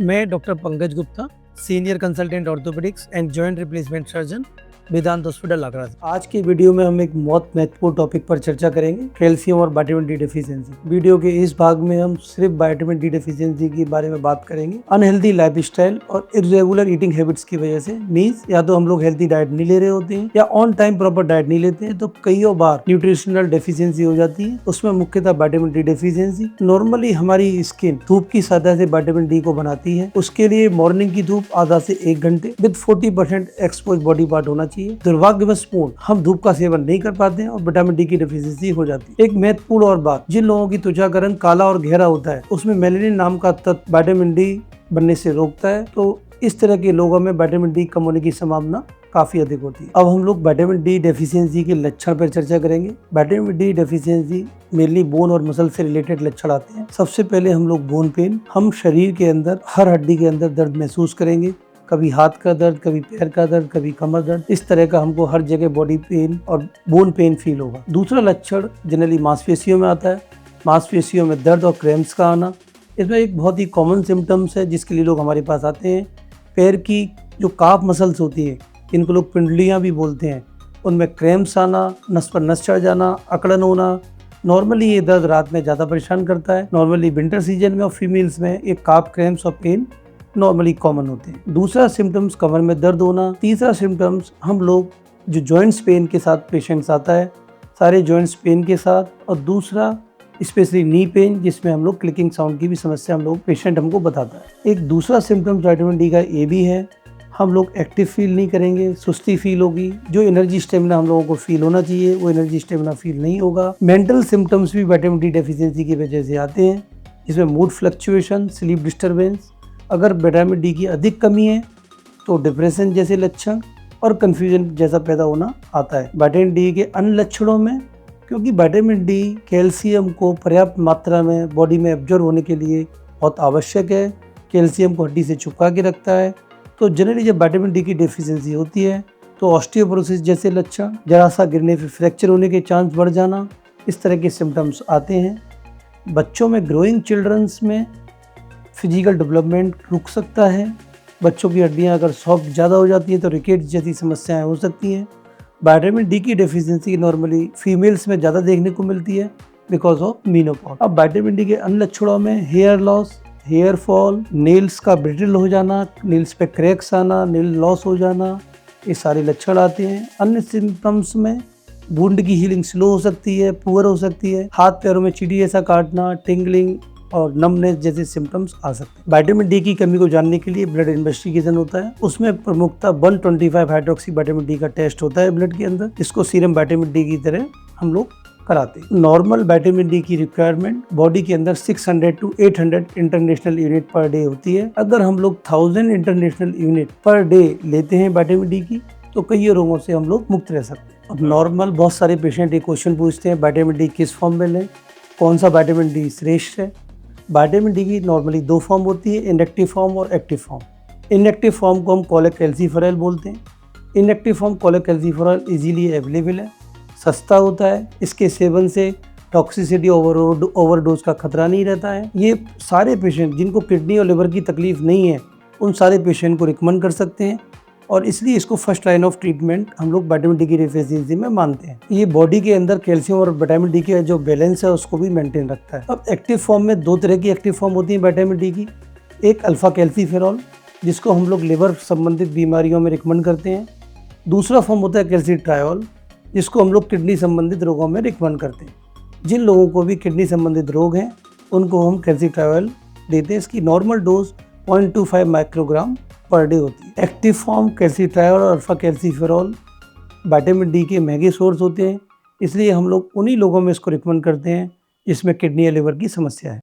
मैं doctor Pankaj Gupta, senior consultant orthopaedics and joint replacement surgeon, Vedant hospital Agra. आज की वीडियो में हम एक बहुत महत्वपूर्ण टॉपिक पर चर्चा करेंगे, कैल्शियम और विटामिन डी डेफिशिएंसी। वीडियो के इस भाग में हम सिर्फ विटामिन डी डेफिशिएंसी के बारे में बात करेंगे। अनहेल्दी लाइफस्टाइल और इर्रेगुलर ईटिंग हैबिट्स की वजह से, मींस या तो हम लोग हेल्थी डाइट नहीं ले रहे होते हैं या ऑन टाइम प्रॉपर डाइट नहीं लेते हैं, तो कईयों बार न्यूट्रिशनल डेफिशिएंसी हो जाती है। उसमें मुख्यतः विटामिन डी डेफिशिएंसी। नॉर्मली हमारी स्किन धूप की सतह से विटामिन डी को बनाती है। उसके लिए मॉर्निंग की धूप आधा से 1 घंटे विद 40% एक्सपोज बॉडी पार्ट होना चाहिए। दुर्भाग्यवशपूर्ण हम धूप का सेवन नहीं कर पाते हैं और विटामिन डी की डेफिशिएंसी हो जाती है। एक महत्वपूर्ण और बात, जिन लोगों की त्वचा का रंग काला और गहरा होता है, उसमें मेलेनिन नाम का तत्व विटामिन डी बनने से रोकता है, तो इस तरह के लोगों में विटामिन डी कम होने की संभावना काफी अधिक होती है। अब हम लोग विटामिन डी डेफिशिएंसी के लक्षण पर चर्चा करेंगे। Vitamin D deficiency mainly bone और मसल से रिलेटेड लक्षण आते हैं। सबसे पहले हम लोग बोन पेन, हम शरीर के अंदर हर हड्डी के अंदर दर्द महसूस करेंगे। कभी हाथ का दर्द, कभी पैर का दर्द, कभी कमर दर्द, इस तरह का हमको हर जगह बॉडी पेन और बोन पेन फील होगा। दूसरा लक्षण जनरली मांसपेशियों में आता है। मांसपेशियों में दर्द और क्रैम्प्स का आना, इसमें एक बहुत ही कॉमन सिम्टम्स है जिसके लिए लोग हमारे पास आते हैं। पैर की जो काफ मसल्स होती हैं, इनको लोग पिंडलियाँ भी बोलते हैं, उनमें क्रैम्प्स आना, नस पर नस चढ़ जाना, अकड़न होना। नॉर्मली ये दर्द रात में ज़्यादा परेशान करता है। नॉर्मली विंटर सीजन में और फीमेल्स में ये काफ क्रैम्प्स और पेन नॉर्मली कॉमन होते हैं। दूसरा सिम्टम्स कमर में दर्द होना। तीसरा सिम्टम्स हम लोग जो जॉइंट्स पेन के साथ पेशेंट्स आता है, सारे जॉइंट्स पेन के साथ, और दूसरा स्पेशली नी पेन, जिसमें हम लोग क्लिकिंग साउंड की भी समस्या हम लोग पेशेंट हमको बताता है। एक दूसरा सिम्टम्स विटामिन डी का ये भी है, हम लोग एक्टिव फील नहीं करेंगे, सुस्ती फील होगी। जो एनर्जी स्टेमिना हम लोगों को फील होना चाहिए वो एनर्जी स्टेमिना फील नहीं होगा। मेंटल सिम्टम्स भी विटामिन डी डेफिशिएंसी की वजह से आते हैं, जिसमें मूड फ्लक्चुएशन, स्लीप डिस्टर्बेंस। अगर विटामिन डी की अधिक कमी है तो डिप्रेशन जैसे लक्षण और कन्फ्यूजन जैसा पैदा होना आता है। विटामिन डी के अन्य लक्षणों में, क्योंकि विटामिन डी कैल्शियम को पर्याप्त मात्रा में बॉडी में एब्जॉर्ब होने के लिए बहुत आवश्यक है, कैल्शियम को हड्डी से छुपा के रखता है, तो जनरली जब विटामिन डी की डेफिशिएंसी होती है तो ऑस्टियोपोरोसिस जैसे लक्षण, जरा सा गिरने से फ्रैक्चर होने के चांस बढ़ जाना, इस तरह के सिम्टम्स आते हैं। बच्चों में, ग्रोइंग चिल्ड्रंस में फिजिकल डेवलपमेंट रुक सकता है। बच्चों की हड्डियां अगर सॉफ्ट ज़्यादा हो जाती हैं तो रिकेट्स जैसी समस्याएं हो सकती हैं। विटामिन डी की डेफिशिएंसी नॉर्मली फीमेल्स में ज़्यादा देखने को मिलती है बिकॉज ऑफ मेनोपॉज। अब विटामिन डी के अन्य लक्षणों में hair loss, hair fall, nails का ब्रिटल हो जाना, नेल्स पे क्रैक्स आना, नेल लॉस हो जाना, ये सारे लक्षण आते हैं। अन्य सिम्टम्स में वुंड की हीलिंग स्लो हो सकती है, पुअर हो सकती है, हाथ पैरों में चींटी जैसा काटना, टिंगलिंग और नमनेस जैसे सिम्टम्स आ सकते हैं। विटामिन डी की कमी को जानने के लिए ब्लड इन्वेस्टिगेशन होता है। उसमें प्रमुखता 125 हाइड्रोक्सी विटामिन डी का टेस्ट होता है ब्लड के अंदर, जिसको सीरम विटामिन डी की तरह हम लोग कराते हैं। नॉर्मल विटामिन डी की रिक्वायरमेंट बॉडी के अंदर 600 to 800 international unit per day होती है। अगर हम लोग 1000 इंटरनेशनल यूनिट पर डे लेते हैं विटामिन डी की, तो कई रोगों से हम लोग मुक्त रह सकते हैं। अब नॉर्मल बहुत सारे पेशेंट ये क्वेश्चन पूछते हैं, विटामिन डी किस फॉर्म में लें, कौन सा विटामिन डी श्रेष्ठ है। विटामिन डी की नॉर्मली 2 फॉर्म होती है, इनएक्टिव फॉर्म और एक्टिव फॉर्म। इनएक्टिव फॉर्म को हम कोलेकैल्सिफेरॉल बोलते हैं। Inactive form cholecalciferol easily available है, सस्ता होता है, इसके सेवन से टॉक्सिसिटी ओवरडोज का खतरा नहीं रहता है। ये सारे पेशेंट जिनको किडनी और लिवर की तकलीफ नहीं है, उन सारे पेशेंट को रिकमेंड कर सकते हैं, और इसलिए इसको फर्स्ट लाइन ऑफ ट्रीटमेंट हम लोग विटामिन डी की डेफिशिएंसी में मानते हैं। ये बॉडी के अंदर कैल्शियम और विटामिन डी के जो बैलेंस है उसको भी मेंटेन रखता है। अब एक्टिव फॉर्म में 2 तरह की एक्टिव फॉर्म होती है विटामिन डी की। एक अल्फा कैल्सीफेरॉल, जिसको हम लोग लिवर संबंधित बीमारियों में रिकमेंड करते हैं। दूसरा फॉर्म होता है कैल्सीट्रायोल, जिसको हम लोग किडनी संबंधित रोगों में रिकमेंड करते हैं। जिन लोगों को भी किडनी संबंधित रोग हैं उनको हम कैल्सीट्रायोल देते हैं। इसकी normal dose 0.25 microgram per day होती है। एक्टिव फॉर्म कैल्सीट्रायोल और अल्फा कैल्सीफेरॉल विटामिन डी के महंगे सोर्स होते हैं, इसलिए हम लोग उन्हीं लोगों में इसको रिकमेंड करते हैं जिसमें किडनी या लिवर की समस्या है।